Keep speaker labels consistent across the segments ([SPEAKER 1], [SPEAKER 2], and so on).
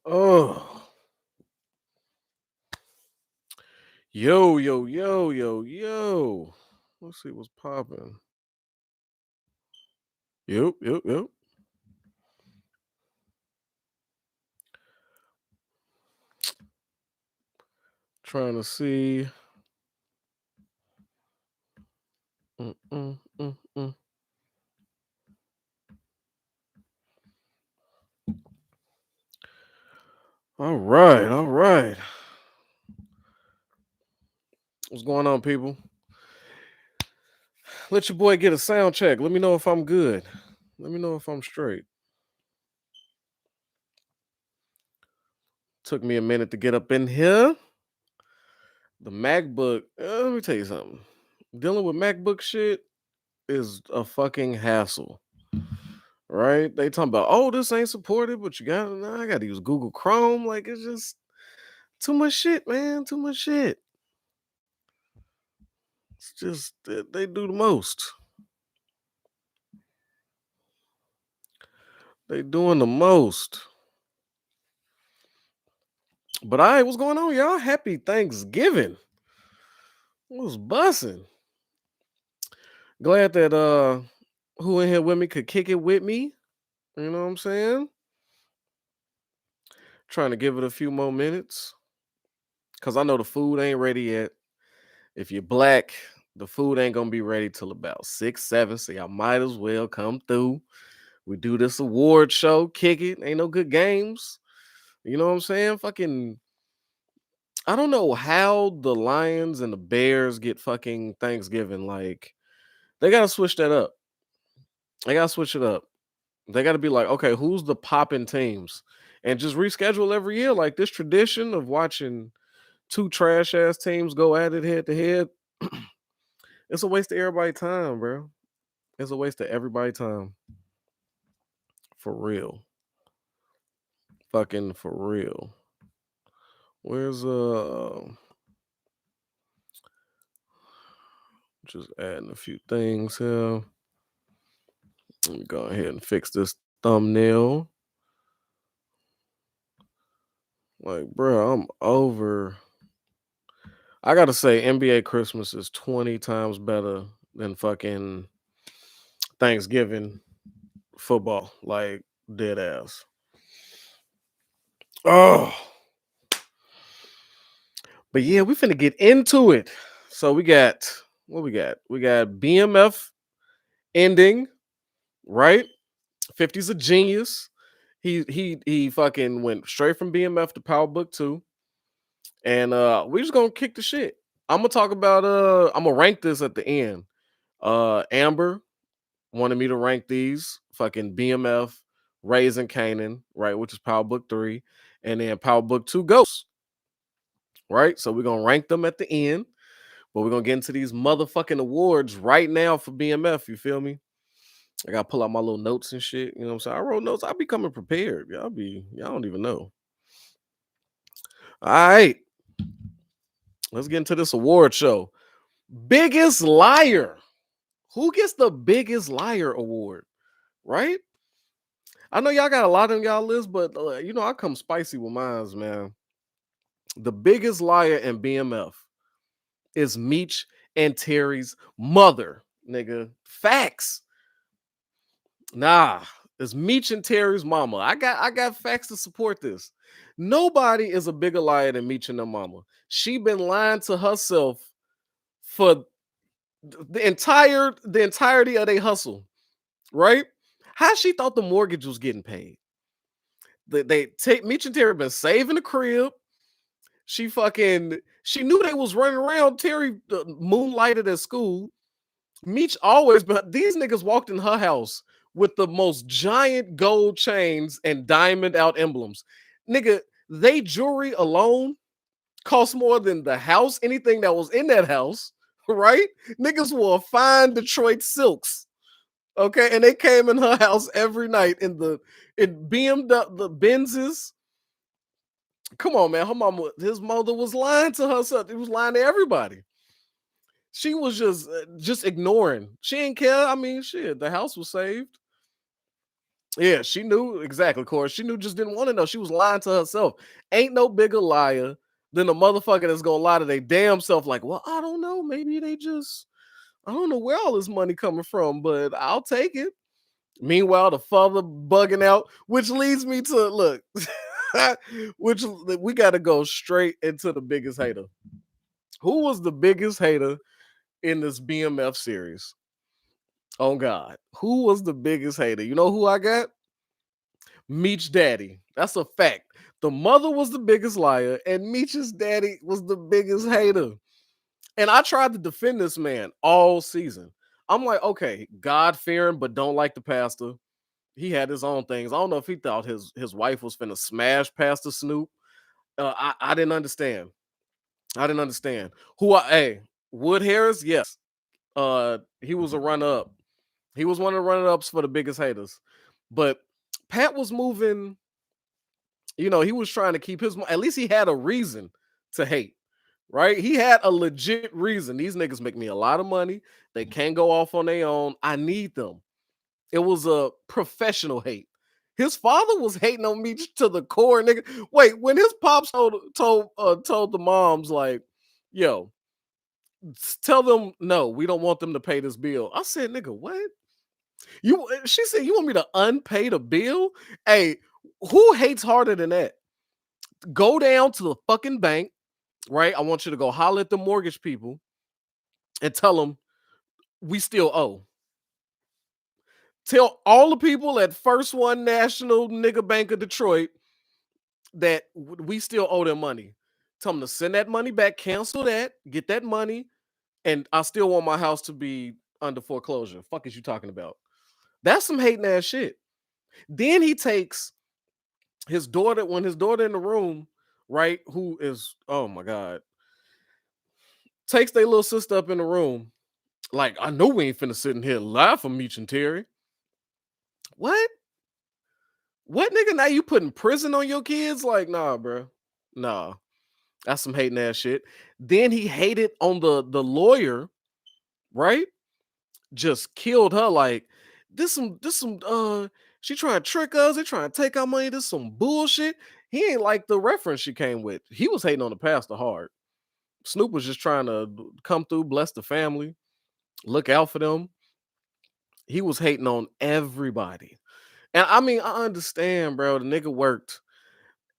[SPEAKER 1] Oh, yo, yo, yo, yo, yo. Let's see what's popping. Yep, yep, yep. Trying to see. Mm, mm, mm, mm. All right, all right. What's going on, people? Let your boy get a sound check. Let me know if I'm good. Let me know if I'm straight. Took me a minute to get up in here. The MacBook. Let me tell you something. Dealing with MacBook shit is a fucking hassle. Right? They talking about, oh, this ain't supported, but you got nah, I gotta use Google Chrome. Like it's just too much shit, man. Too much shit. It's just they do the most. They doing the most. But all right, what's going on, y'all? Happy Thanksgiving. It was bussing. Glad that who in here with me could kick it with me. You know what I'm saying? Trying to give it a few more minutes. Cause I know the food ain't ready yet. If you're black, the food ain't gonna be ready till about 6, 7. So y'all might as well come through. We do this award show, kick it. Ain't no good games. You know what I'm saying? Fucking, I don't know how the Lions and the Bears get fucking Thanksgiving. Like, they gotta switch that up. They gotta switch it up. They gotta be like, okay, who's the popping teams? And just reschedule every year. Like this tradition of watching two trash ass teams go at it head to head. It's a waste of everybody's time, bro. It's a waste of everybody's time. For real. Fucking for real. Where's just adding a few things here. Let me go ahead and fix this thumbnail. Like, bro, I'm over. I gotta say, NBA Christmas is 20 times better than fucking Thanksgiving football. Like, dead ass. Oh, but yeah, we finna get into it. So we got what we got? We got BMF ending, right? 50's a genius. He fucking went straight from BMF to Power Book 2. And we just gonna kick the shit. I'm gonna talk about I'm gonna rank this at the end. Amber wanted me to rank these fucking BMF, Raising Canaan, right, which is Power Book 3, and then Power Book 2 Ghosts, right? So we're gonna rank them at the end, but we're gonna get into these motherfucking awards right now for BMF. You feel me? I gotta pull out my little notes and shit. You know what I'm saying? I wrote notes. I be coming prepared. Y'all don't even know. All right, let's get into this award show. Biggest liar. Who gets the biggest liar award? Right? I know y'all got a lot on y'all list, but I come spicy with mines, man. The biggest liar in BMF is Meech and Terry's mother, nigga. Facts. Nah, it's Meech and Terry's mama. I got facts to support this. Nobody is a bigger liar than Meech and their mama. She been lying to herself for the entirety of their hustle, right? How she thought the mortgage was getting paid. They take Meech and Terry been saving the crib. She knew they was running around. Terry moonlighted at school. Meech always, but these niggas walked in her house with the most giant gold chains and diamond out emblems. Nigga, they jewelry alone cost more than the house, anything that was in that house, right? Niggas wore fine Detroit silks. Okay, and they came in her house every night in BMW, the Benzes. Come on, man. His mother was lying to herself. He was lying to everybody. She was just ignoring. She didn't care. I mean, shit, the house was saved. Yeah, she knew exactly, of course. She knew, just didn't want to know. She was lying to herself. Ain't no bigger liar than the motherfucker that's gonna lie to their damn self, like, well, I don't know. Maybe they just, I don't know where all this money coming from, but I'll take it. Meanwhile, the father bugging out, which leads me to look, which we gotta go straight into the biggest hater. Who was the biggest hater in this BMF series? Oh God. Who was the biggest hater? You know who I got? Meech's daddy. That's a fact. The mother was the biggest liar, and Meech's daddy was the biggest hater. And I tried to defend this man all season. I'm like, okay, God fearing, but don't like the pastor. He had his own things. I don't know if he thought his wife was finna smash Pastor Snoop. I didn't understand. I didn't understand. Hey, Wood Harris, yes. He was a runner up. He was one of the runner ups for the biggest haters. But Pat was moving, he was trying to keep at least he had a reason to hate, right? He had a legit reason. These niggas make me a lot of money. They can't go off on their own. I need them. It was a professional hate. His father was hating on me to the core, nigga. Wait, when his pops told the moms, like, yo, tell them no, we don't want them to pay this bill. I said, nigga, what? She said, you want me to unpay the bill? Hey, who hates harder than that? Go down to the fucking bank, right? I want you to go holler at the mortgage people and tell them we still owe. Tell all the people at First One National Nigga Bank of Detroit that we still owe them money. Tell them to send that money back, cancel that, get that money, and I still want my house to be under foreclosure. Fuck is you talking about? That's some hating ass shit. Then he takes his daughter, when his daughter in the room, right? Who is, oh my God, takes their little sister up in the room. Like, I know we ain't finna sit in here live for Meech and Terry. What? What, nigga? Now you putting prison on your kids? Like, nah, bro. Nah. That's some hating ass shit. Then he hated on the lawyer, right? Just killed her. Like, this some she trying to trick us, they trying to take our money. This some bullshit. He ain't like the reference she came with. He was hating on the pastor hard. Snoop was just trying to come through, bless the family, look out for them. He was hating on everybody. And I mean, I understand, bro. The nigga worked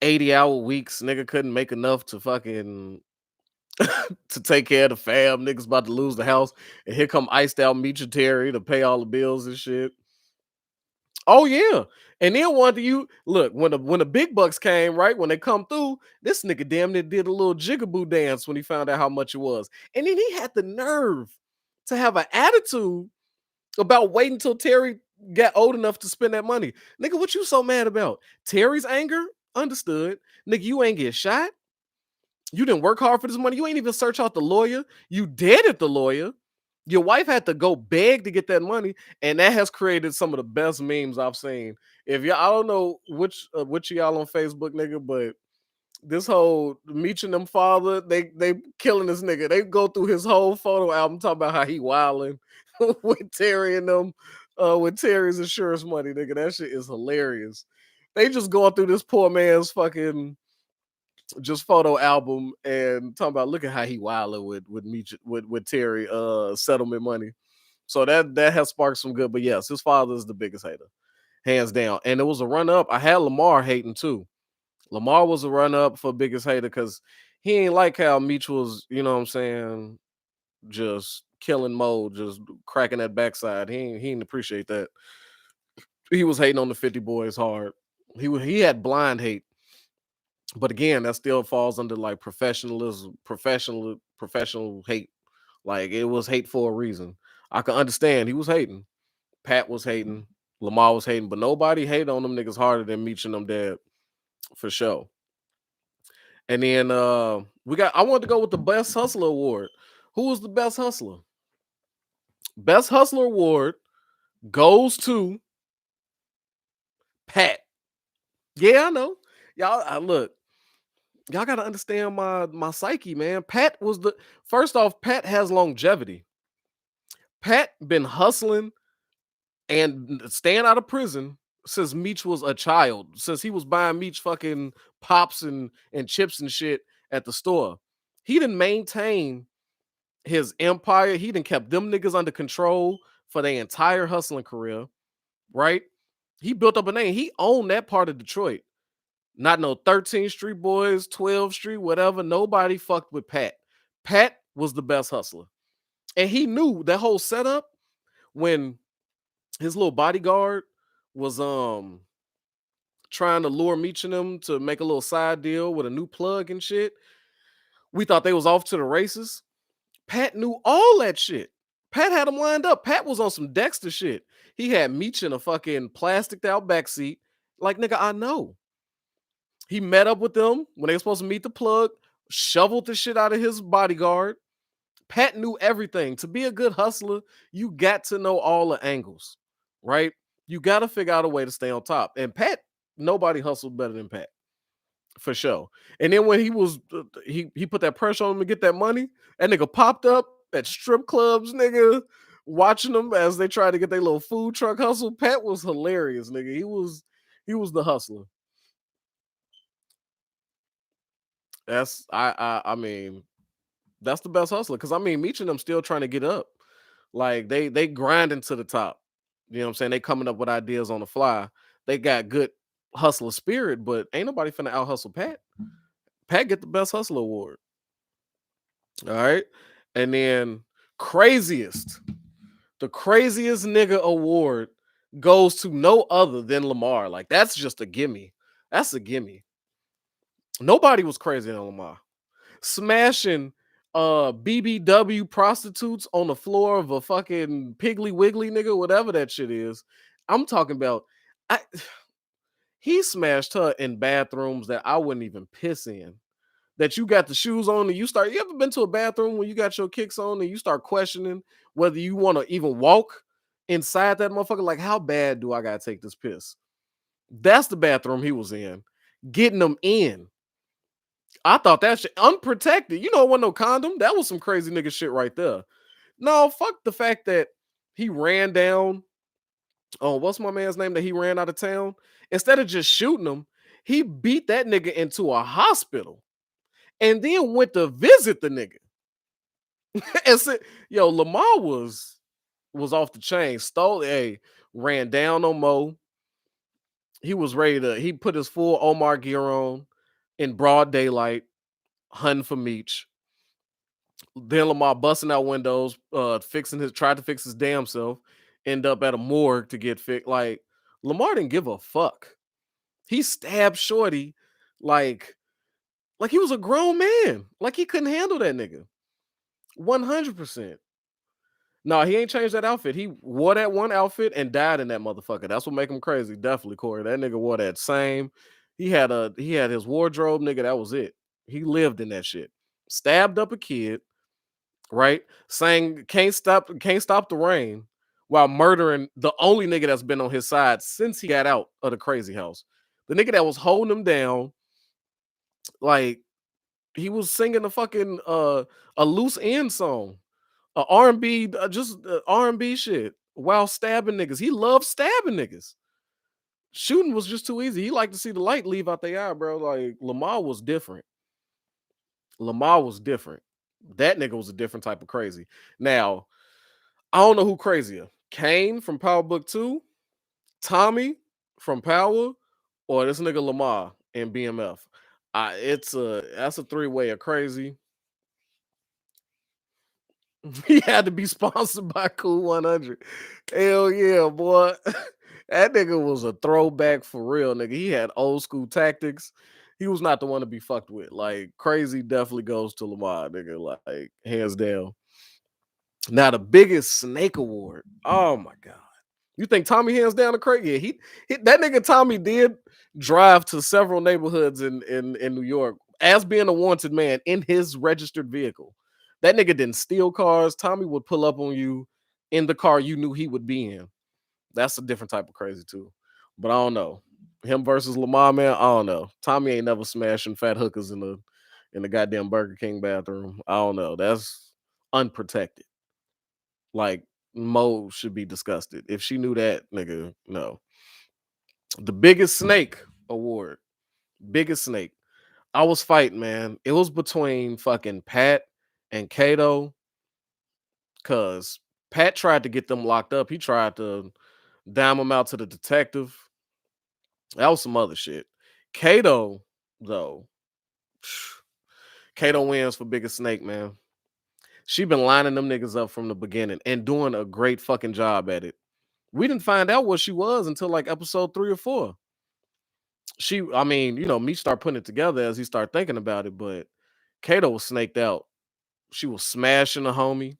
[SPEAKER 1] 80-hour weeks. Nigga couldn't make enough to fucking to take care of the fam. Niggas about to lose the house. And here come iced out Meech and Terry to pay all the bills and shit. Oh yeah. And then one do you look when the big bucks came, right? When they come through, this nigga damn near did a little jigaboo dance when he found out how much it was. And then he had the nerve to have an attitude about waiting until Terry got old enough to spend that money. Nigga, what you so mad about? Terry's anger? Understood. Nigga, you ain't get shot. You didn't work hard for this money. You ain't even search out the lawyer. You dead at the lawyer. Your wife had to go beg to get that money, and that has created some of the best memes I've seen. If y'all, I don't know which of y'all on Facebook, nigga, but this whole Meech and them father, they killing this nigga. They go through his whole photo album talking about how he wilding with Terry and them, with Terry's insurance money, nigga. That shit is hilarious. They just going through this poor man's fucking just photo album and talking about look at how he wilding with Meech with Terry settlement money. So that has sparked some good. But yes, his father is the biggest hater, hands down. And it was a run up. I had Lamar hating too. Lamar was a run up for biggest hater because he ain't like how Meech was, you know what I'm saying, just killing mode, just cracking that backside. He ain't appreciate that. He was hating on the 50 boys hard. He had blind hate. But again, that still falls under like professionalism, professional hate. Like it was hate for a reason. I can understand he was hating. Pat was hating. Lamar was hating, but nobody hated on them niggas harder than Meech and them dead for sure. And then I wanted to go with the best hustler award. Who was the best hustler? Best hustler award goes to Pat. Yeah, I know. Y'all, look. Y'all gotta understand my psyche, man. Pat was the first off. Pat has longevity. Pat been hustling and staying out of prison since Meech was a child, since he was buying Meech fucking pops and chips and shit at the store. He didn't maintain his empire. He didn't kept them niggas under control for their entire hustling career, right? He built up a name. He owned that part of Detroit. Not no 13th Street Boys, 12th Street, whatever. Nobody fucked with Pat. Pat was the best hustler. And he knew that whole setup when his little bodyguard was trying to lure Meech and them to make a little side deal with a new plug and shit. We thought they was off to the races. Pat knew all that shit. Pat had them lined up. Pat was on some Dexter shit. He had Meech in a fucking plasticed out backseat. Like, nigga, I know. He met up with them when they were supposed to meet the plug, shoveled the shit out of his bodyguard. Pat knew everything. To be a good hustler, you got to know all the angles, right? You got to figure out a way to stay on top. And Pat, nobody hustled better than Pat, for sure. And then when he was, he put that pressure on him to get that money, that nigga popped up at strip clubs, nigga, watching them as they tried to get their little food truck hustle. Pat was hilarious, nigga. He was the hustler. I mean, that's the best hustler. Cause I mean, Meech and them still trying to get up. Like they grinding to the top. You know what I'm saying? They coming up with ideas on the fly. They got good hustler spirit, but ain't nobody finna out hustle Pat. Pat get the best hustler award. All right. And then craziest, the craziest nigga award goes to no other than Lamar. Like that's just a gimme. That's a gimme. Nobody was crazier than Lamar. Smashing BBW prostitutes on the floor of a fucking Piggly Wiggly nigga, whatever that shit is. I'm talking about I he smashed her in bathrooms that I wouldn't even piss in. That you got the shoes on and you ever been to a bathroom when you got your kicks on and you start questioning whether you want to even walk inside that motherfucker? Like, how bad do I gotta take this piss? That's the bathroom he was in, getting them in. I thought that shit unprotected. You know, it wasn't no condom. That was some crazy nigga shit right there. No, fuck the fact that he ran down. Oh, what's my man's name that he ran out of town? Instead of just shooting him, he beat that nigga into a hospital and then went to visit the nigga. And said, yo, Lamar was off the chain. Stole, ran down on Mo. He was ready to. He put his full Omar gear on in broad daylight, hunting for Meech. Then Lamar busting out windows, tried to fix his damn self, end up at a morgue to get fixed. Like Lamar didn't give a fuck. He stabbed Shorty like he was a grown man. Like he couldn't handle that nigga. 100%. No, he ain't changed that outfit. He wore that one outfit and died in that motherfucker. That's what make him crazy. Definitely, Corey. That nigga wore that same. He had his wardrobe, nigga. That was it. He lived in that shit. Stabbed up a kid, right? Saying can't stop the rain while murdering the only nigga that's been on his side since he got out of the crazy house. The nigga that was holding him down, like he was singing a loose end song, a R&B, just R&B shit while stabbing niggas. He loved stabbing niggas. Shooting was just too easy. He liked to see the light leave out their eye, bro. Like Lamar was different. Lamar was different. That nigga was a different type of crazy. Now, I don't know who crazier. Kane from Power Book 2, Tommy from Power, or this nigga Lamar in BMF. That's a three-way of crazy. He had to be sponsored by Cool 100. Hell yeah, boy. That nigga was a throwback for real, nigga. He had old school tactics. He was not the one to be fucked with. Like crazy definitely goes to Lamar, nigga. Like hands down. Now the biggest snake award. Oh my god. You think Tommy hands down the crazy? Yeah, he that nigga Tommy did drive to several neighborhoods in New York as being a wanted man in his registered vehicle. That nigga didn't steal cars. Tommy would pull up on you in the car you knew he would be in. That's a different type of crazy too. But I don't know. Him versus Lamar, man. I don't know. Tommy ain't never smashing fat hookers in the goddamn Burger King bathroom. I don't know. That's unprotected. Like Mo should be disgusted. If she knew that, nigga, no. The biggest snake award. Biggest snake. I was fighting, man. It was between fucking Pat and Kato, cause Pat tried to get them locked up. He tried to dime them out to the detective. That was some other shit. Kato, though, Kato wins for biggest snake, man. She been lining them niggas up from the beginning and doing a great fucking job at it. We didn't find out what she was until like episode 3 or 4. I mean, me start putting it together as he start thinking about it, but Kato was snaked out. She was smashing the homie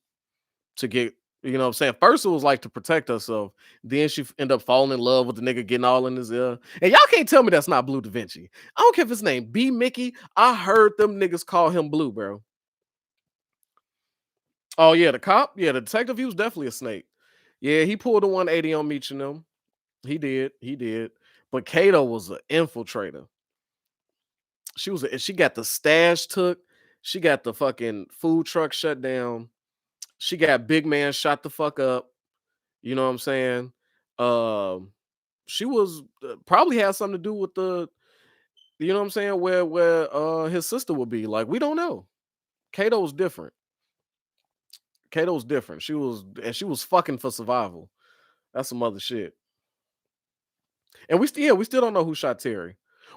[SPEAKER 1] to get, what I'm saying? First it was like to protect herself. Then she end up falling in love with the nigga getting all in his ear. And y'all can't tell me that's not Blue Da Vinci. I don't care if his name B Mickey. I heard them niggas call him Blue, bro. Oh yeah, the cop, yeah, the detective, he was definitely a snake. Yeah, he pulled a 180 on Meech and them. He did. But Kato was an infiltrator. She got the stash took. She got the fucking food truck shut down. She got big man shot the fuck up. You know what I'm saying? Um, she was probably had something to do with you know what I'm saying, where his sister would be. Like, we don't know. Kato's different. Kato's different. She was fucking for survival. That's some other shit. And we still don't know who shot Terry.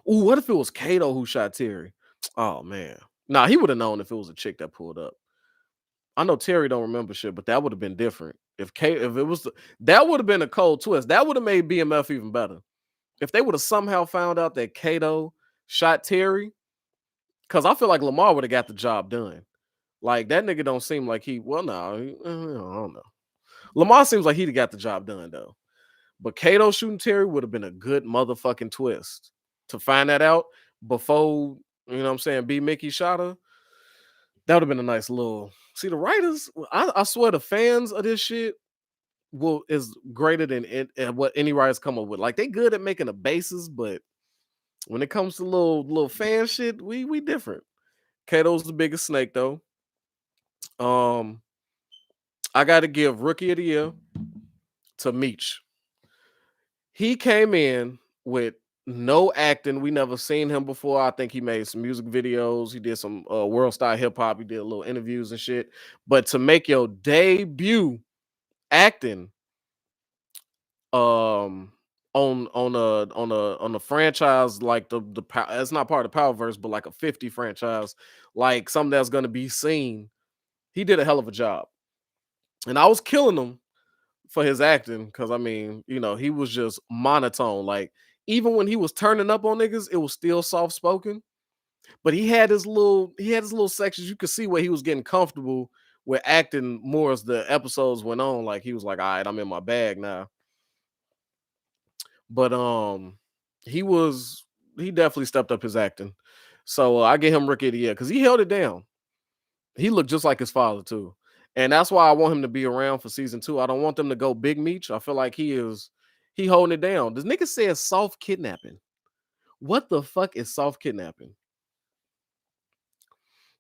[SPEAKER 1] Ooh, what if it was Kato who shot Terry? Oh man. Nah, he would have known if it was a chick that pulled up. I know Terry don't remember shit, but that would have been different. If it was that would have been a cold twist. That would have made BMF even better. If they would have somehow found out that Kato shot Terry, because I feel like Lamar would have got the job done. Like that nigga don't seem like I don't know. Lamar seems like he'd have got the job done though. But Kato shooting Terry would have been a good motherfucking twist. To find that out before, what I'm saying, B Mickey shot her, that would have been a nice little. See, the writers, I swear the fans of this shit is greater than what any writers come up with. Like they good at making a basis, but when it comes to little fan shit, we different. Kato's the biggest snake though. Um, I got to give Rookie of the Year to Meech. He came in with no acting. We never seen him before. I think he made some music videos. He did some world style hip hop. He did little interviews and shit. But to make your debut acting, on a franchise like it's not part of the Powerverse, but like a 50 franchise, like something that's gonna be seen. He did a hell of a job, and I was killing him for his acting because I mean, he was just monotone. Like even when he was turning up on niggas, it was still soft spoken. But he had his little sections. You could see where he was getting comfortable with acting more as the episodes went on. Like he was like, all right, I'm in my bag now. But he definitely stepped up his acting. So I get him Rookie of the Year because he held it down. He looked just like his father too. And that's why I want him to be around for season 2. I don't want them to go big Meech. I feel like he holding it down. This nigga says soft kidnapping. What the fuck is soft kidnapping?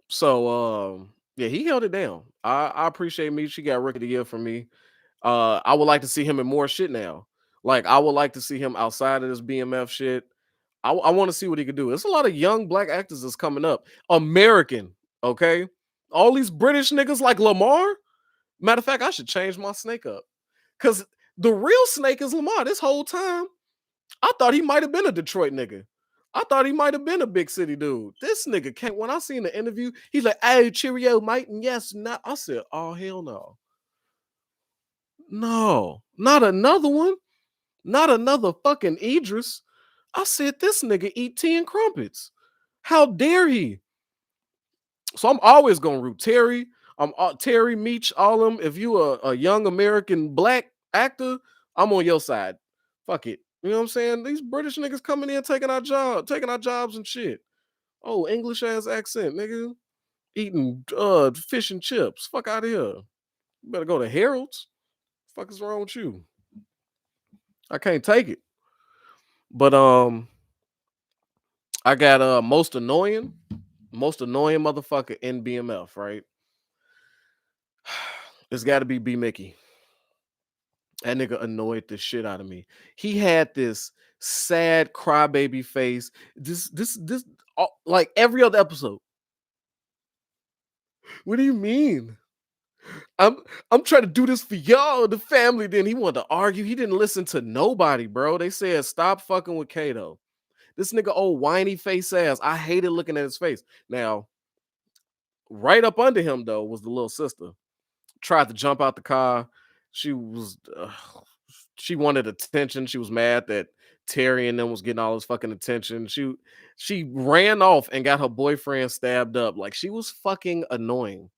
[SPEAKER 1] So yeah, he held it down. I appreciate Meech. He got Rookie of the Year from me. I would like to see him in more shit now. Like I would like to see him outside of this BMF shit. I want to see what he could do. There's a lot of young black actors that's coming up. American, okay? All these British niggas like Lamar. Matter of fact, I should change my snake up. Cause the real snake is Lamar. This whole time, I thought he might have been a Detroit nigga. I thought he might have been a big city dude. This nigga can't. When I seen the interview, he's like, "Hey, cheerio, mate." And yes, not. I said, "Oh hell no, no, not another one, not another fucking Idris." I said, "This nigga eat tea and crumpets. How dare he?" So I'm always gonna root Terry. I'm Terry Meech, all them. If you a young American black actor, I'm on your side. Fuck it. You know what I'm saying? These British niggas coming in taking our jobs and shit. Oh, English ass accent, nigga. Eating fish and chips. Fuck out of here. You better go to Harold's. Fuck is wrong with you? I can't take it. But I got most annoying motherfucker in BMF, right? It's gotta be B Mickey. That nigga annoyed the shit out of me. He had this sad crybaby face. This like every other episode. What do you mean? I'm I'm trying to do this for y'all, the family. Then he wanted to argue. He didn't listen to nobody, bro. They said stop fucking with Kato. This nigga old whiny face ass. I hated looking at his face. Now, right up under him though was the little sister. Tried to jump out the car. She was she wanted attention. She was mad that Terry and them was getting all this fucking attention. She ran off and got her boyfriend stabbed up. Like she was fucking annoying.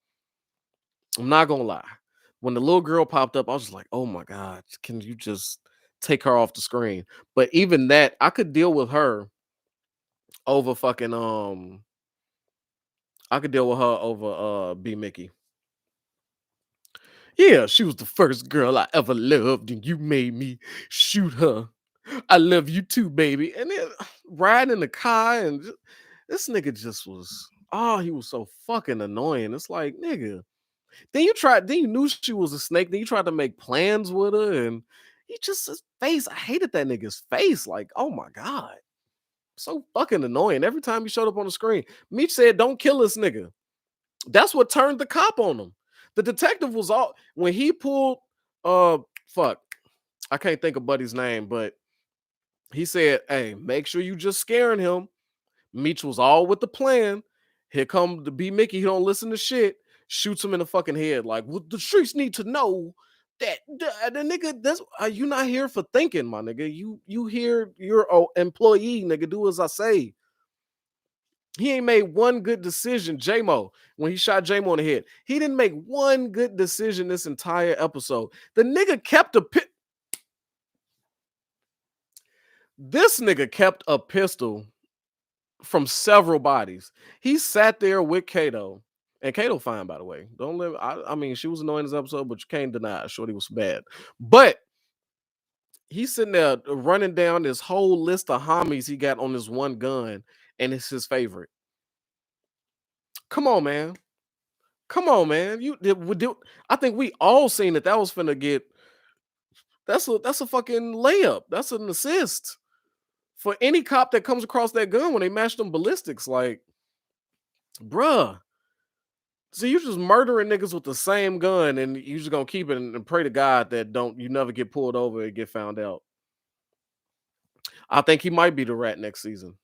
[SPEAKER 1] I'm not gonna lie. When the little girl popped up, I was just like, oh my God, can you just take her off the screen? But even that, I could deal with her over fucking I could deal with her over B Mickey. Yeah, she was the first girl I ever loved, and you made me shoot her. I love you too, baby. And then riding in the car, and this nigga just was, oh, he was so fucking annoying. It's like, nigga. Then you knew she was a snake. Then you tried to make plans with her, and he just his face. I hated that nigga's face. Like, oh my God. So fucking annoying. Every time he showed up on the screen, Meech said, don't kill this nigga. That's what turned the cop on him. The detective was all when he pulled uh fuck. I can't think of Buddy's name, but he said, hey, make sure you just scaring him. Meech was all with the plan. Here come the B Mickey. He don't listen to shit. Shoots him in the fucking head. Like, well, the streets need to know that the nigga. That's you not here for thinking, my nigga. You here? You're a employee, nigga. Do as I say. He ain't made one good decision. J-Mo, when he shot J-Mo in the head, he didn't make one good decision this entire episode. The nigga kept a pit. This nigga kept a pistol from several bodies. He sat there with Kato, and Kato fine, by the way. Don't live. I mean, she was annoying this episode, but you can't deny it. Shorty was bad. But he's sitting there running down this whole list of homies he got on this one gun, and it's his favorite. Come on, man. Come on, man. I think we all seen that was finna get. That's a fucking layup. That's an assist for any cop that comes across that gun when they match them ballistics. Like, bruh. So you just murdering niggas with the same gun, and you just gonna keep it and pray to God that you never get pulled over and get found out. I think he might be the rat next season.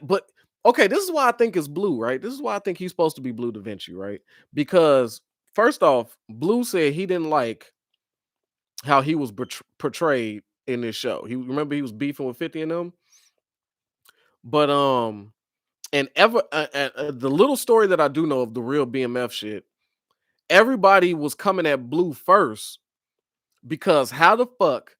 [SPEAKER 1] But okay, this is why I think it's Blue, right? This is why I think he's supposed to be Blue Da Vinci, right? Because first off, Blue said he didn't like how he was portrayed in this show. He was beefing with 50 and them. But and the little story that I do know of the real BMF shit, everybody was coming at Blue first because how the fuck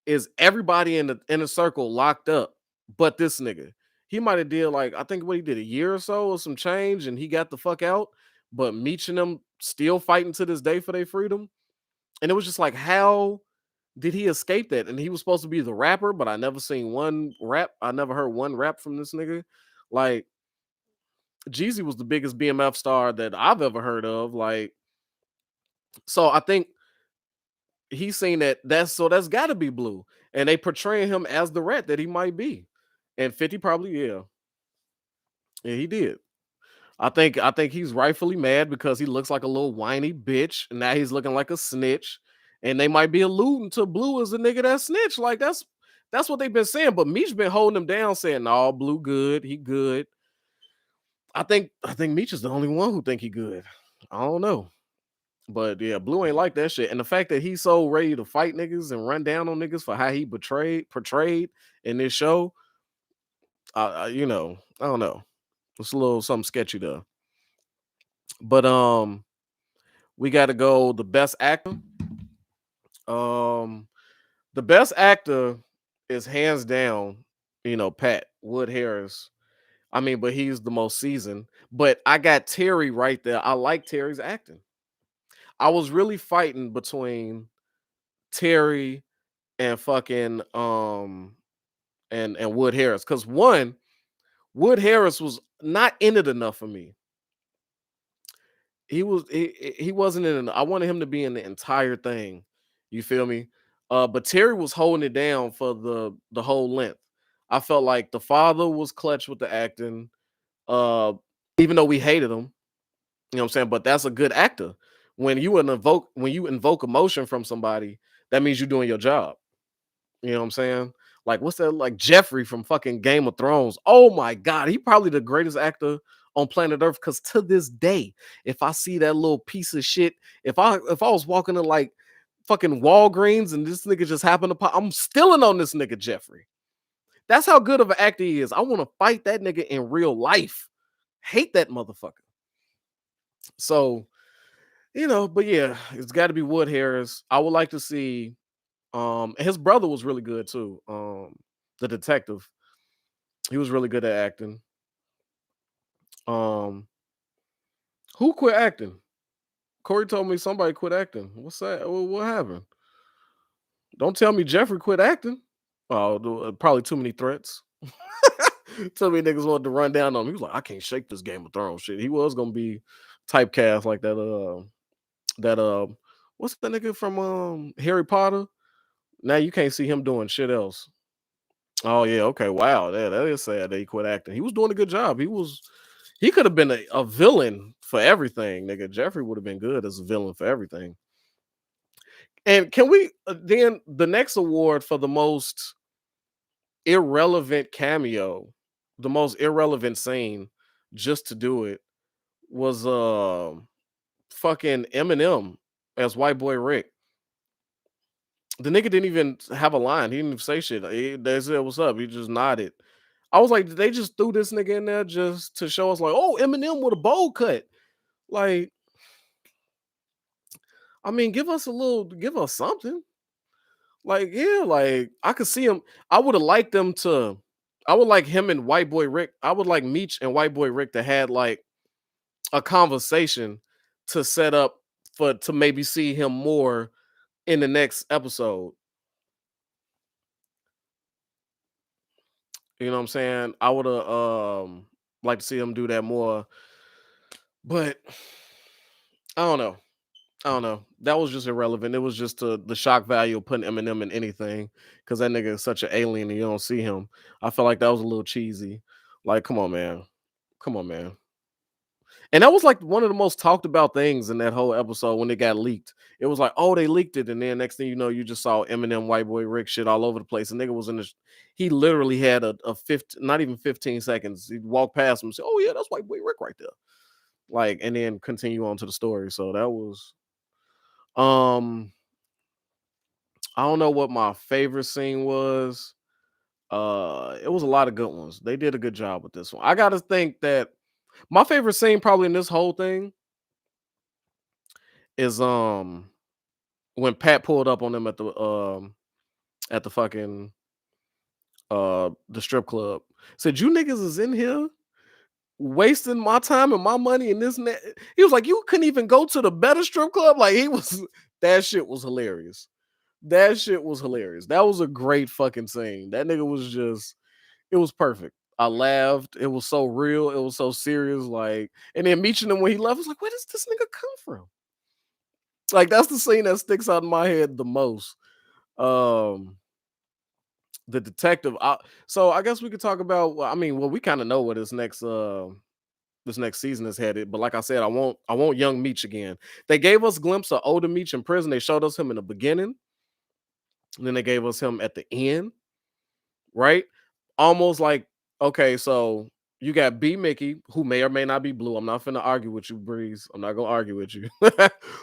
[SPEAKER 1] is everybody in the inner circle locked up but this nigga? He might have did like I think what he did a year or so or some change and he got the fuck out, but Meech and them still fighting to this day for their freedom. And it was just like, how did he escape that? And he was supposed to be the rapper, but I never seen one rap. I never heard one rap from this nigga. Like Jeezy was the biggest BMF star that I've ever heard of. Like, so I think he's saying that's got to be Blue, and they portraying him as the rat that he might be. And 50 probably yeah he did. I think he's rightfully mad because he looks like a little whiny bitch, and now he's looking like a snitch. And they might be alluding to Blue as the nigga that snitch. Like that's what they've been saying. But Meech been holding him down, saying, "No, Blue good, he good." I think Meech is the only one who think he good. I don't know. But yeah, Blue ain't like that shit. And the fact that he's so ready to fight niggas and run down on niggas for how he portrayed in this show, I don't know. It's a little something sketchy there. But we got to go the best actor. Um, the best actor is hands down, Pat Wood Harris. I mean, but he's the most seasoned. But I got Terry right there. I like Terry's acting. I was really fighting between Terry and fucking and Wood Harris because one Wood Harris was not in it enough for me. He wasn't in it. I wanted him to be in the entire thing. You feel me? But Terry was holding it down for the whole length. I felt like the father was clutch with the acting. Uh, Even though we hated him, you know what I'm saying? But that's a good actor. When you invoke emotion from somebody, that means you're doing your job. You know what I'm saying? Like what's that like Jeffrey from fucking Game of Thrones? Oh my god, he probably the greatest actor on planet Earth. Cause to this day, if I see that little piece of shit, if I was walking in like fucking Walgreens and this nigga just happened to pop, I'm stealing on this nigga Jeffrey. That's how good of an actor he is. I want to fight that nigga in real life. Hate that motherfucker. So, but yeah, it's got to be Wood Harris. I would like to see and his brother was really good too. The detective. He was really good at acting. Um who quit acting? Corey told me somebody quit acting. What's that? What happened? Don't tell me Jeffrey quit acting. Oh, probably too many threats. Too many niggas wanted to run down on him. He was like, I can't shake this Game of Thrones shit. He was gonna be typecast like that what's that nigga from Harry Potter? Now you can't see him doing shit else. Oh yeah, okay. Wow, that is sad that he quit acting. He was doing a good job. He could have been a villain for everything, nigga. Jeffrey would have been good as a villain for everything. And can we then the next award for the most irrelevant cameo, the most irrelevant scene, just to do it was fucking Eminem as White Boy Rick. The nigga didn't even have a line. He didn't even say shit. They said, "What's up?" He just nodded. I was like, did they just threw this nigga in there just to show us, like, oh, Eminem with a bowl cut? Like, I mean, give us something. Like, yeah, like I could see him. I would have liked them to. I would like him and White Boy Rick. I would like Meech and White Boy Rick to had like a conversation to set up for to maybe see him more in the next episode. You know what I'm saying? I would have liked to see him do that more, but I don't know. I don't know. That was just irrelevant. It was just the shock value of putting Eminem in anything because that nigga is such an alien and you don't see him. I felt like that was a little cheesy. Like, come on, man. Come on, man. And that was like one of the most talked about things in that whole episode when it got leaked. It was like, oh, they leaked it, and then next thing you know, you just saw Eminem, White Boy Rick shit all over the place. And nigga was in the, he literally had a 15, not even 15 seconds. He'd walk past him and say, oh yeah, that's White Boy Rick right there. Like, and then continue on to the story. So that was um I don't know what my favorite scene was. It was a lot of good ones. They did a good job with this one. I gotta think that my favorite scene probably in this whole thing is when Pat pulled up on them at the fucking the strip club. Said, you niggas is in here wasting my time and my money and this and that. He was like, you couldn't even go to the better strip club. Like he was that shit was hilarious. That shit was hilarious. That was a great fucking scene. That nigga was just, it was perfect. I laughed. It was so real. It was so serious. Like, and then meeting him when he left, I was like, where does this nigga come from? Like, that's the scene that sticks out in my head the most. Um, the detective. So I guess we could talk about. Well, I mean, well, we kind of know where this next season is headed. But like I said, I want young Meech again. They gave us a glimpse of older Meech in prison. They showed us him in the beginning, and then they gave us him at the end, right? Almost like, okay, so you got B Mickey, who may or may not be blue. I'm not finna argue with you, Breeze. I'm not gonna argue with you.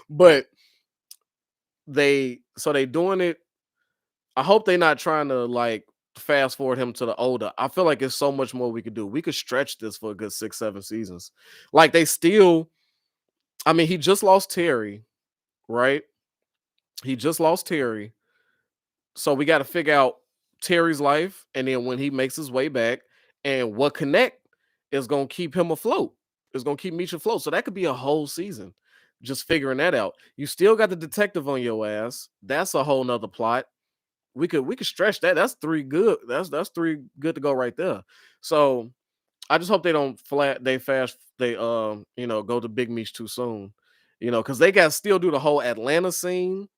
[SPEAKER 1] But they doing it. I hope they not trying to like fast forward him to the older. I feel like there's so much more we could do. We could stretch this for a good 6, 7 seasons. Like they still, I mean, he just lost Terry, right? He just lost Terry. So we got to figure out Terry's life, and then when he makes his way back, and what connect is gonna keep him afloat. Is gonna keep Meech afloat. So that could be a whole season. Just figuring that out. You still got the detective on your ass. That's a whole nother plot. We could stretch that. That's three good. That's three good to go right there. So I just hope they don't go to Big Meech too soon. Because they got to still do the whole Atlanta scene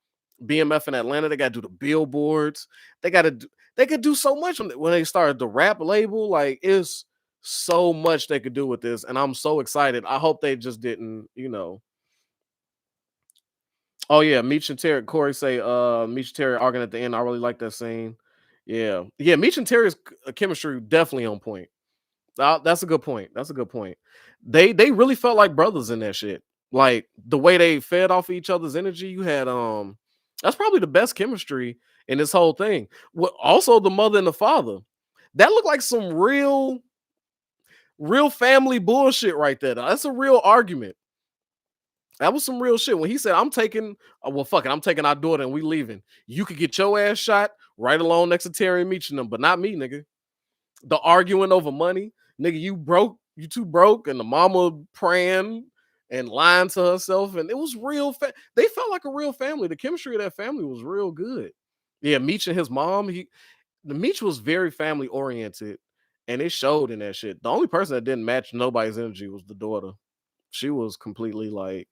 [SPEAKER 1] BMF in Atlanta. They got to do the billboards. They got to. They could do so much when they started the rap label. Like it's so much they could do with this, and I'm so excited. I hope they just didn't, Oh yeah, Meech and Terry. Corey say, Meech and Terry arguing at the end. I really like that scene. Yeah, yeah. Meech and Terry's chemistry definitely on point. That's a good point. That's a good point. They really felt like brothers in that shit. Like the way they fed off each other's energy. You had that's probably the best chemistry in this whole thing. Also the mother and the father. That looked like some real family bullshit right there. That's a real argument. That was some real shit. When he said, I'm taking, well, fuck it, I'm taking our daughter and we leaving. You could get your ass shot right along next to Terry and Meech and them, but not me, nigga. The arguing over money, nigga, you broke, you too broke, and the mama praying and lying to herself, and it was real. They felt like a real family. The chemistry of that family was real good. Yeah, Meech and his mom, the Meech was very family oriented, and it showed in that shit. The only person that didn't match nobody's energy was the daughter. She was completely like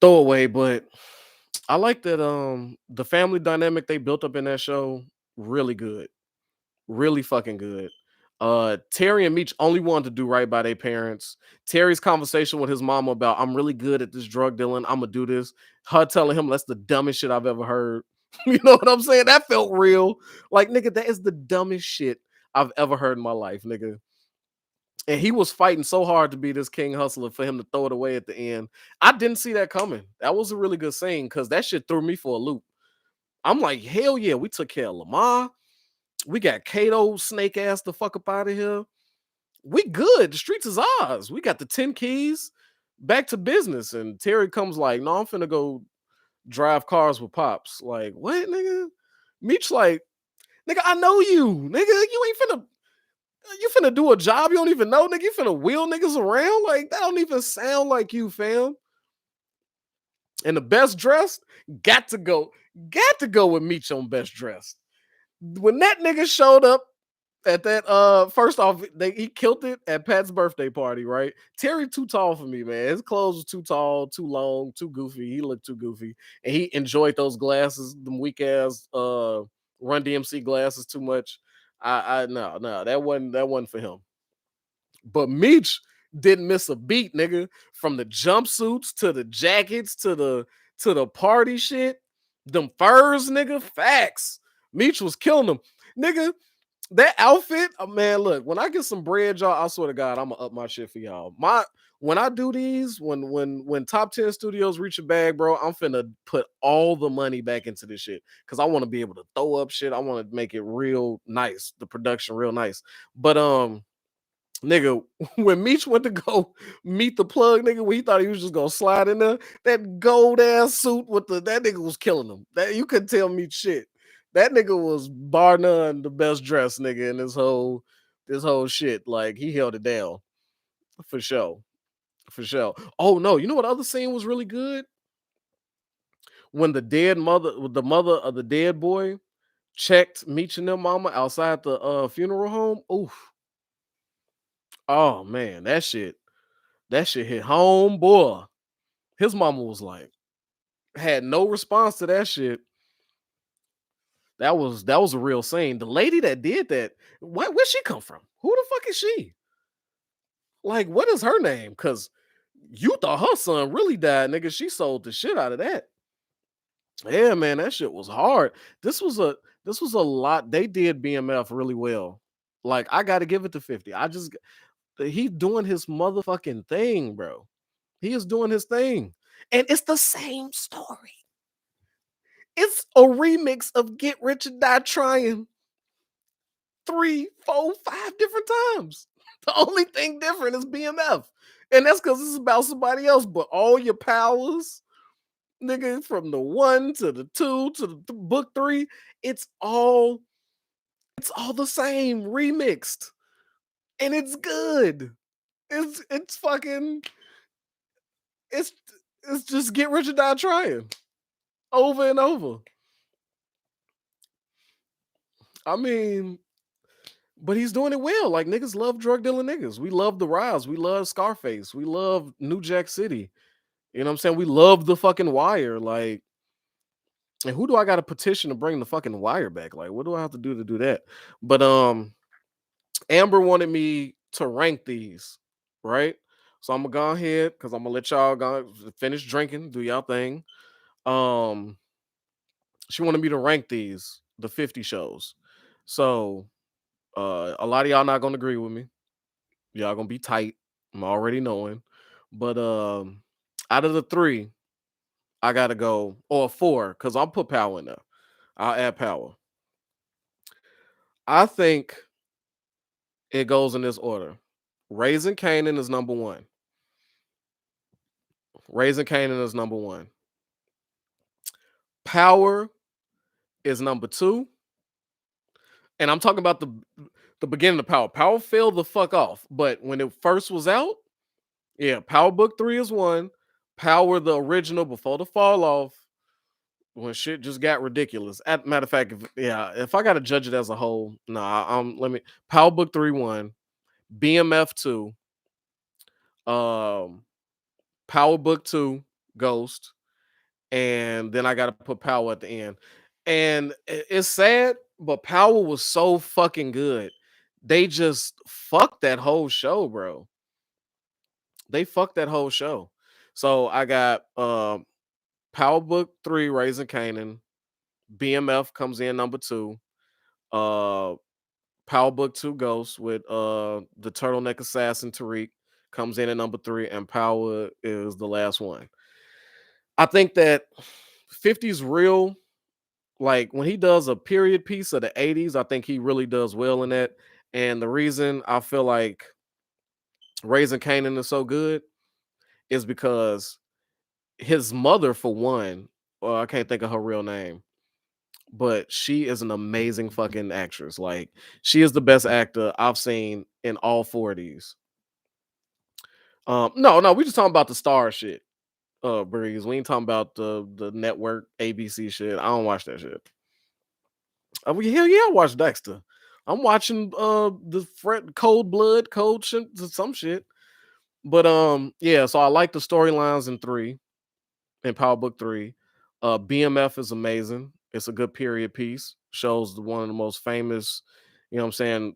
[SPEAKER 1] throwaway, but I like that the family dynamic they built up in that show really good. Really fucking good. Terry and Meech only wanted to do right by their parents. Terry's conversation with his mama about I'm really good at this drug dealing. I'm gonna do this. Her telling him that's the dumbest shit I've ever heard. You know what I'm saying? That felt real. Like nigga, that is the dumbest shit I've ever heard in my life, nigga. And he was fighting so hard to be this king hustler for him to throw it away at the end. I didn't see that coming. That was a really good scene because that shit threw me for a loop. I'm like, hell yeah, we took care of Lamar. We got Kato snake ass the fuck up out of here. We good. The streets is ours. We got the 10 keys. Back to business. And Terry comes like, no, I'm finna go drive cars with Pops. Like, what, nigga? Meech like, nigga, I know you. Nigga, you finna do a job you don't even know, nigga. You finna wheel niggas around. Like, that don't even sound like you, fam. And the best dressed got to go with Meech on best dressed. When that nigga showed up at that first off, he killed it at Pat's birthday party, right? Terry too tall for me, man. His clothes was too tall, too long, too goofy. He looked too goofy. And he enjoyed those glasses, them weak ass Run DMC glasses too much. I no, that wasn't for him. But Meech didn't miss a beat, nigga. From the jumpsuits to the jackets to the party shit. Them furs, nigga. Facts. Meech was killing them. Nigga, that outfit, man, look, when I get some bread, y'all, I swear to God, I'm gonna up my shit for y'all. When I do these, when top 10 studios reach a bag, bro, I'm finna put all the money back into this shit because I want to be able to throw up shit. I want to make it real nice, the production real nice. But nigga, when Meech went to go meet the plug, nigga, when he thought he was just gonna slide in there, that gold ass suit with that nigga was killing him. That you couldn't tell me shit. That nigga was bar none the best dressed nigga in this whole shit. Like he held it down for sure. For sure. Oh no, you know what other scene was really good? When the mother of the dead boy checked Meech and their mama outside the funeral home. Oof. Oh man, that shit hit home, boy. His mama was like, had no response to that shit. That was a real scene. The lady that did that, where'd she come from? Who the fuck is she? Like, what is her name? Cause you thought her son really died, nigga. She sold the shit out of that. Yeah, man, that shit was hard. This was a lot. They did BMF really well. Like, I gotta give it to 50. He doing his motherfucking thing, bro. He is doing his thing. And it's the same story. It's a remix of Get Rich or Die Trying 3, 4, 5 different times. The only thing different is BMF. And that's because it's about somebody else. But all your powers, nigga, from the 1 to the 2 to the book 3, it's all the same remixed. And it's good. It's fucking it's it's just Get Rich or Die Trying over and over. I mean, but he's doing it well. Like niggas love drug dealing niggas. We love the Rise. We love Scarface. We love New Jack City. You know what I'm saying? We love the fucking Wire. Like And who do I got to petition to bring the fucking wire back? Like, what do I have to do that? But Amber wanted me to rank these, right? So I'm gonna go ahead because I'm gonna let y'all go finish drinking, do y'all thing. Um, she wanted me to rank these, the 50 shows. So a lot of y'all not gonna agree with me. Y'all gonna be tight. I'm already knowing. But out of the three, I gotta go, or four, because I'll put power in there. I'll add power. I think it goes in this order. Raising Canaan is number one. Raising Canaan is number one. Power is number two. And I'm talking about the beginning of Power. Power fell the fuck off. But when it first was out, yeah, Power Book 3 is one. Power the original before the fall off, when shit just got ridiculous. Matter of fact, if I gotta judge it as a whole, nah, let me Power Book 3 1, BMF 2, um, Power Book 2, Ghost, and then I gotta put Power at the end. And it's sad, but Power was so fucking good. They just fucked that whole show, bro. They fucked that whole show. So I got Power Book 3, Raising Canaan. BMF comes in number two. Uh Power Book 2 Ghost with the turtleneck assassin Tariq comes in at number three, and Power is the last one. I think that 50's real. Like when he does a period piece of the 80s, I think he really does well in that. And the reason I feel like Raising Canaan is so good is because his mother, for one, well, I can't think of her real name, but she is an amazing fucking actress. Like she is the best actor I've seen in all four of these. No, we just talking about the star shit. Breeze. We ain't talking about the network ABC shit. I don't watch that shit. Hell yeah, I watch Dexter. I'm watching the Cold Blood, Cold shit, some shit. But yeah, so I like the storylines in three, in Power Book 3. BMF is amazing. It's a good period piece. Shows one of the most famous, you know what I'm saying,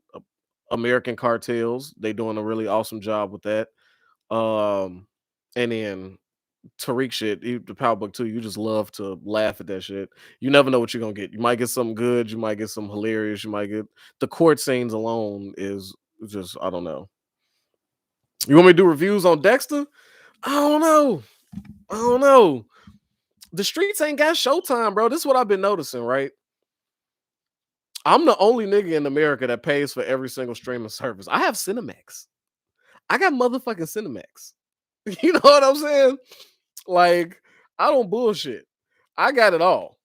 [SPEAKER 1] American cartels. They doing a really awesome job with that. And then Tariq shit, the Power Book 2, you just love to laugh at that shit. You never know what you're gonna get. You might get something good, you might get some hilarious, you might get the court scenes alone is just, I don't know. You want me to do reviews on Dexter? I don't know. I don't know. The streets ain't got Showtime, bro. This is what I've been noticing, right? I'm the only nigga in America that pays for every single streaming service. I have Cinemax. I got motherfucking Cinemax. You know what I'm saying? Like, I don't bullshit. I got it all.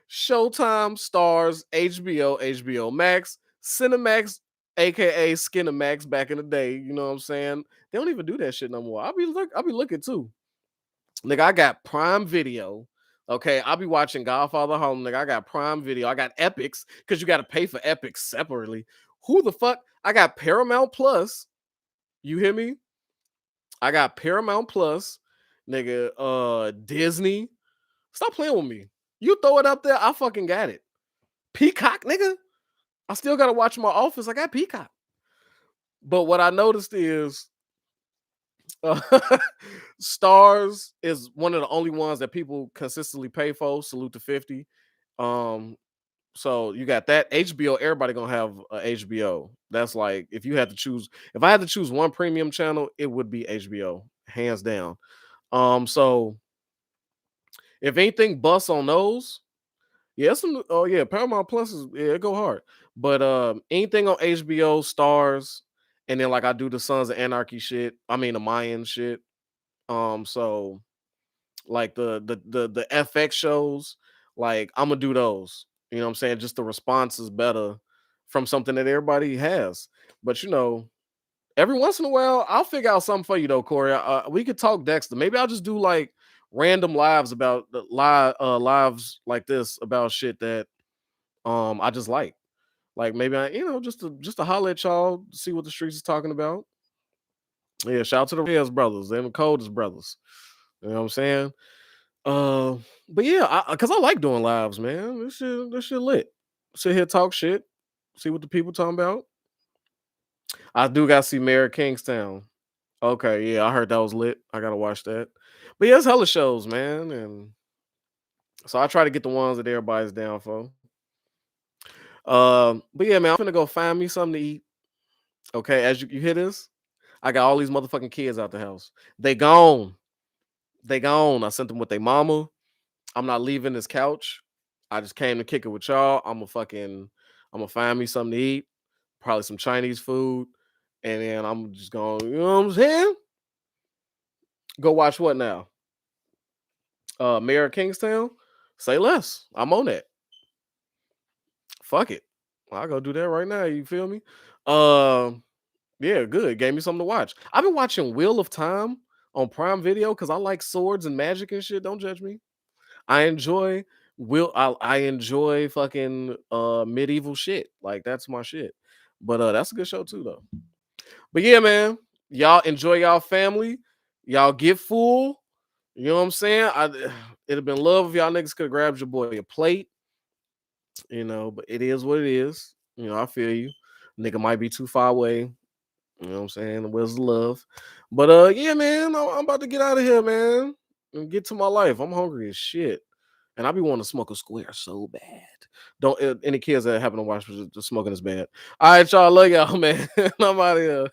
[SPEAKER 1] Showtime, Stars, HBO, HBO Max, Cinemax, aka Skinemax back in the day. You know what I'm saying? They don't even do that shit no more. I'll be looking too. Nigga, I got Prime Video. Okay, I'll be watching Godfather Home. Nigga, I got Prime Video. I got Epics because you got to pay for Epics separately. Who the fuck? I got Paramount Plus. You hear me? I got Paramount Plus, nigga. Disney. Stop playing with me. You throw it up there, I fucking got it. Peacock, nigga. I still gotta watch my Office. I got Peacock. But what I noticed is uh, Stars is one of the only ones that people consistently pay for. Salute to 50. Um, so you got that. HBO, everybody gonna have a HBO. That's like if you had to choose, if I had to choose one premium channel, it would be HBO, hands down. So if anything busts on those, yeah, oh yeah, Paramount Plus is, yeah, it go hard. But anything on HBO, Stars, and then like I do the Sons of Anarchy shit. I mean the Mayan shit. So like the FX shows, like I'm gonna do those. You know what I'm saying? Just the response is better from something that everybody has. But you know, every once in a while, I'll figure out something for you though, Corey. We could talk Dexter. Maybe I'll just do like random lives about the lives like this about shit that I just like. Like maybe I, just to holler at y'all, see what the streets is talking about. Yeah, shout out to the Reyes brothers. They're the coldest brothers. You know what I'm saying? Uh, but yeah, cause I like doing lives, man. This shit lit. Sit here, talk shit, see what the people talking about. I do got to see Mayor of Kingstown. Okay, yeah, I heard that was lit. I gotta watch that. But yeah, it's hella shows, man, and so I try to get the ones that everybody's down for. But yeah, man, I'm gonna go find me something to eat. Okay, as you hear this, I got all these motherfucking kids out the house. They gone. They gone. I sent them with their mama. I'm not leaving this couch. I just came to kick it with y'all. I'm gonna find me something to eat, probably some Chinese food, and then I'm just going, you know what I'm saying? Go watch what now? Mayor of Kingstown? Say less. I'm on that. Fuck it. I'll go do that right now. You feel me? Um, yeah, good. Gave me something to watch. I've been watching Wheel of Time on Prime Video because I like swords and magic and shit. Don't judge me. I enjoy I enjoy fucking medieval shit. Like that's my shit. But that's a good show too though. But yeah, man, y'all enjoy y'all family. Y'all get full. You know what I'm saying? It'd have been love if y'all niggas could have grabbed your boy a plate, but it is what it is. I feel you. Nigga might be too far away. You know what I'm saying? Where's the love? But yeah, man, I'm about to get out of here, man, and get to my life. I'm hungry as shit. And I be wanting to smoke a square so bad. Don't any kids that happen to watch the smoking is bad. All right, y'all. Love y'all, man. I'm out of here.